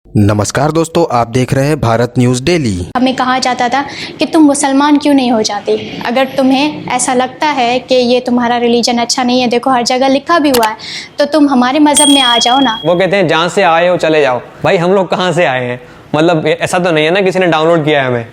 नमस्कार दोस्तों, आप देख रहे हैं भारत न्यूज़ डेली। हमें कहा जाता था कि तुम मुसलमान क्यों नहीं हो जाते। अगर तुम्हें ऐसा लगता है कि ये तुम्हारा रिलीजन अच्छा नहीं है, देखो हर जगह लिखा भी हुआ है, तो तुम हमारे मज़हब में आ जाओ ना। वो कहते हैं जहाँ से आए हो चले जाओ। भाई हम लोग कहाँ से आए हैं? मतलब ऐसा तो नहीं है ना किसी ने डाउनलोड किया है हमें।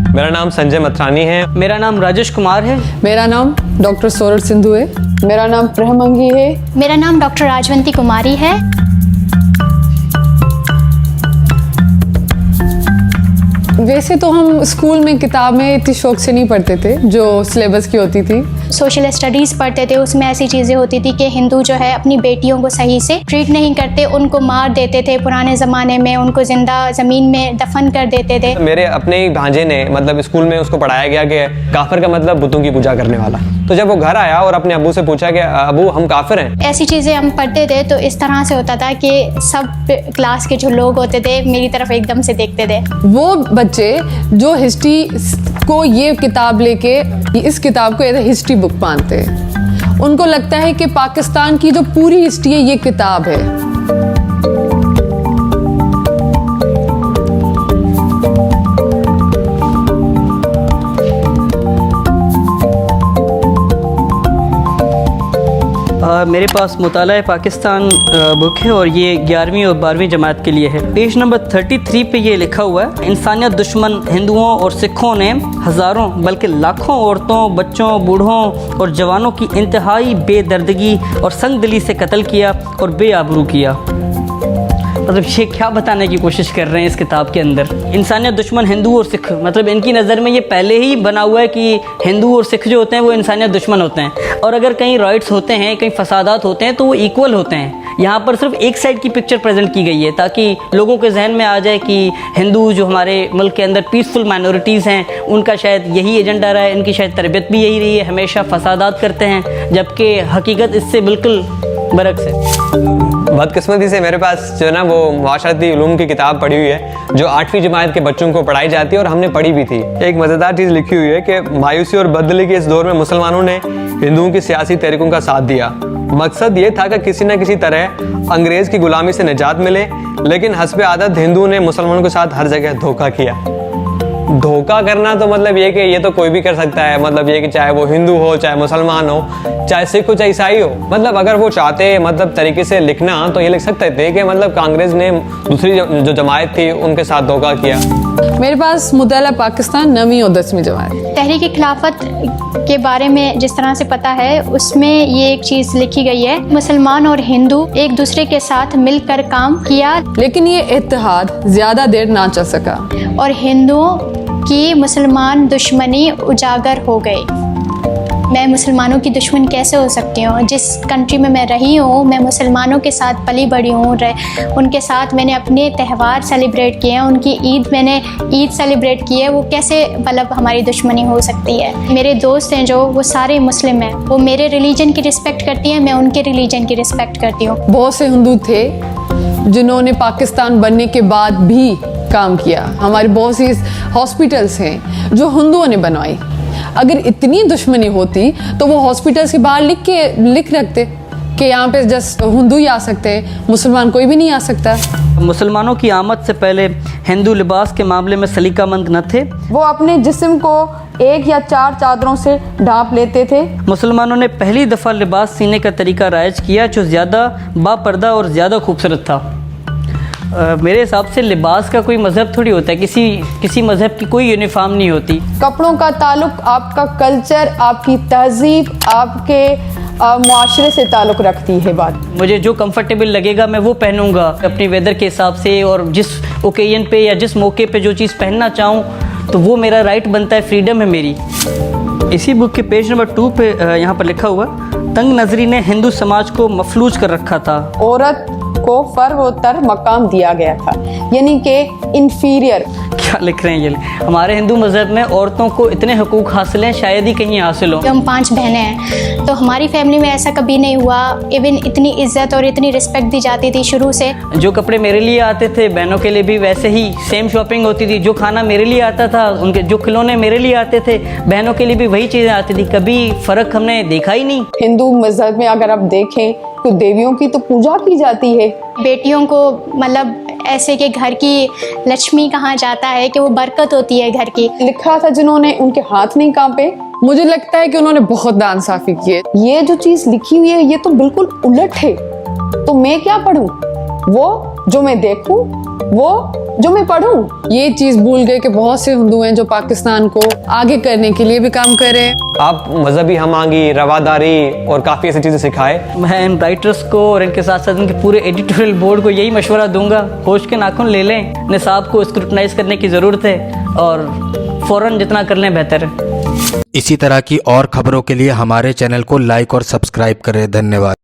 मेरा नाम संजय मथरानी है। मेरा नाम राजेश कुमार है। मेरा नाम डॉक्टर सोरठ सिंधु है। मेरा नाम प्रहमंगी है। मेरा नाम डॉक्टर राजवंती कुमारी है। वैसे तो हम स्कूल में किताबें इतनी शौक से नहीं पढ़ते थे जो सिलेबस की होती थी। सोशल स्टडीज़ पढ़ते थे, उसमें ऐसी चीज़ें होती थी कि हिंदू जो है अपनी बेटियों को सही से ट्रीट नहीं करते, उनको मार देते थे। पुराने ज़माने में उनको जिंदा ज़मीन में दफन कर देते थे। मेरे अपने ही भांजे ने मतलब स्कूल में उसको पढ़ाया गया कि काफिर का मतलब बुतों की पूजा करने वाला। तो जब वो घर आया और अपने अब्बू से पूछा कि अब्बू हम काफिर हैं, ऐसी चीज़ें हम पढ़ते थे तो इस तरह से होता था कि सब क्लास के जो लोग होते थे मेरी तरफ एकदम से देखते थे। वो बच्चे जो हिस्ट्री को ये किताब लेके इस किताब को एज हिस्ट्री बुक मानते हैं, उनको लगता है कि पाकिस्तान की जो पूरी हिस्ट्री है ये किताब है। मेरे पास मुताला पाकिस्तान बुक है और ये 11वीं और 12वीं जमात के लिए है। पेज नंबर 33 पे ये लिखा हुआ है, इंसानियत दुश्मन हिंदुओं और सिखों ने हज़ारों बल्कि लाखों औरतों, बच्चों, बूढ़ों और जवानों की इंतहाई बेदर्दगी और संगदिली से कत्ल किया और बेआबरू किया। मतलब ये क्या बताने की कोशिश कर रहे हैं इस किताब के अंदर? इंसानियत दुश्मन हिंदू और सिख, मतलब इनकी नज़र में ये पहले ही बना हुआ है कि हिंदू और सिख जो होते हैं वो इंसानियत दुश्मन होते हैं, और अगर कहीं राइट्स होते हैं, कहीं फसादात होते हैं तो वो इक्वल होते हैं। यहाँ पर सिर्फ एक साइड की पिक्चर प्रेजेंट की गई है ताकि लोगों के जहन में आ जाए कि हिंदू जो हमारे मुल्क के अंदर पीसफुल माइनॉरिटीज़ हैं उनका शायद यही एजेंडा रहा है, इनकी शायद तरबियत भी यही रही है, हमेशा फसादात करते हैं, जबकि हकीकत इससे बिल्कुल बरक्स है। बदकिस्मती से मेरे पास जो है ना वो माशरती उलूम की किताब पढ़ी हुई है जो 8वीं जमात के बच्चों को पढ़ाई जाती है और हमने पढ़ी भी थी। एक मज़ेदार चीज़ लिखी हुई है कि मायूसी और बदली के इस दौर में मुसलमानों ने हिंदुओं की सियासी तहरीकों का साथ दिया। मकसद ये था कि किसी न किसी तरह अंग्रेज़ की गुलामी से निजात मिले, लेकिन हस्बे आदत हिंदुओं ने मुसलमानों के साथ हर जगह धोखा किया। धोखा करना तो मतलब ये कि ये तो कोई भी कर सकता है, मतलब ये कि चाहे वो हिंदू हो, चाहे मुसलमान हो, चाहे सिख हो, चाहे ईसाई हो। मतलब अगर वो चाहते मतलब तरीके से लिखना तो ये लिख सकते थे कि मतलब कांग्रेस ने दूसरी जो जमात थी उनके साथ धोखा किया। मेरे पास मुताला पाकिस्तान 9वीं और 10वीं जमात। तहरीक खिलाफत के बारे में जिस तरह से पता है उसमें ये एक चीज़ लिखी गई है, मुसलमान और हिंदू एक दूसरे के साथ मिलकर काम किया, लेकिन ये इत्तेहाद ज़्यादा देर ना चल सका और हिंदुओं की मुसलमान दुश्मनी उजागर हो गई। मैं मुसलमानों की दुश्मन कैसे हो सकती हूँ? जिस कंट्री में मैं रही हूँ, मैं मुसलमानों के साथ पली बड़ी हूँ, उनके साथ मैंने अपने त्यौहार सेलिब्रेट किए हैं, उनकी मैंने ईद सेलिब्रेट की है, वो कैसे मतलब हमारी दुश्मनी हो सकती है? मेरे दोस्त हैं जो वो सारे मुस्लिम हैं, वो मेरे रिलीजन की रिस्पेक्ट करती हैं, मैं उनके रिलीजन की रिस्पेक्ट करती हूँ। बहुत से हिंदू थे जिन्होंने पाकिस्तान बनने के बाद भी काम किया। हमारे बहुत सी हॉस्पिटल्स हैं जो हिंदुओं ने बनवाई। अगर इतनी दुश्मनी होती तो वो हॉस्पिटल्स के बाहर लिख रखते कि यहाँ पे जस्ट हिंदू ही आ सकते हैं, मुसलमान कोई भी नहीं आ सकता। मुसलमानों की आमद से पहले हिंदू लिबास के मामले में सलीकामंद न थे। वो अपने जिस्म को 1 या 4 चादरों से ढांप लेते थे। मुसलमानों ने पहली दफ़ा लिबास सीने का तरीका राइज किया जो ज़्यादा बापर्दा और ज़्यादा खूबसूरत था। मेरे हिसाब से लिबास का कोई मज़हब थोड़ी होता है, किसी मज़हब की कोई यूनिफॉर्म नहीं होती। कपड़ों का ताल्लुक आपका कल्चर, आपकी तहजीब, आपके मुआशरे से ताल्लुक़ रखती है। बात मुझे जो कंफर्टेबल लगेगा मैं वो पहनूंगा अपनी वेदर के हिसाब से, और जिस ओकेजन पे या जिस मौके पे जो चीज़ पहनना चाहूँ तो वो मेरा राइट बनता है, फ्रीडम है मेरी। इसी बुक के पेज नंबर 2 पे यहाँ पर लिखा हुआ, तंग नज़री ने हिंदू समाज को मफलूज कर रखा था। औरत को फर्वोत्तर मकाम दिया गया था, यानी कि इन्फीरियर। क्या लिख रहे हैं ये? हमारे हिंदू मज़हब में औरतों को इतने हुकूक हासिल हैं, शायद ही कहीं हासिल हो। हम 5 बहनें हैं, तो हमारी फैमिली में ऐसा कभी नहीं हुआ। इवन इतनी इज्जत और इतनी रिस्पेक्ट दी जाती थी शुरू से। जो कपड़े मेरे लिए आते थे बहनों के लिए भी वैसे ही सेम शॉपिंग होती थी। जो खाना मेरे लिए आता था, उनके जो खिलौने मेरे लिए आते थे, बहनों के लिए भी वही चीज़ें आती थी। कभी फ़र्क हमने देखा ही नहीं। हिंदू मजहब में अगर आप देखें तो देवियों की तो पूजा की जाती है। बेटियों को मतलब ऐसे कि घर की लक्ष्मी कहा जाता है कि वो बरकत होती है घर की। लिखा था जिन्होंने, उनके हाथ नहीं कांपे। मुझे लगता है कि उन्होंने बहुत दान साफी किए। ये जो चीज लिखी हुई है ये तो बिल्कुल उलट है। तो मैं क्या पढूं? वो जो मैं देखूं, वो जो मैं पढूं। ये चीज भूल गए कि बहुत से हिंदू हैं जो पाकिस्तान को आगे करने के लिए भी काम कर रहे हैं। आप मजहबी हमांगी, रवादारी और काफ़ी ऐसी चीज़ें सिखाए। मैं इन राइटर्स को और इनके साथ साथ इनके पूरे एडिटोरियल बोर्ड को यही मशवरा दूंगा, होश के नाखून ले लें। निसाब को स्क्रूटनाइज करने की ज़रूरत है और फ़ौरन जितना कर लें बेहतर है। इसी तरह की और खबरों के लिए हमारे चैनल को लाइक और सब्सक्राइब करें। धन्यवाद।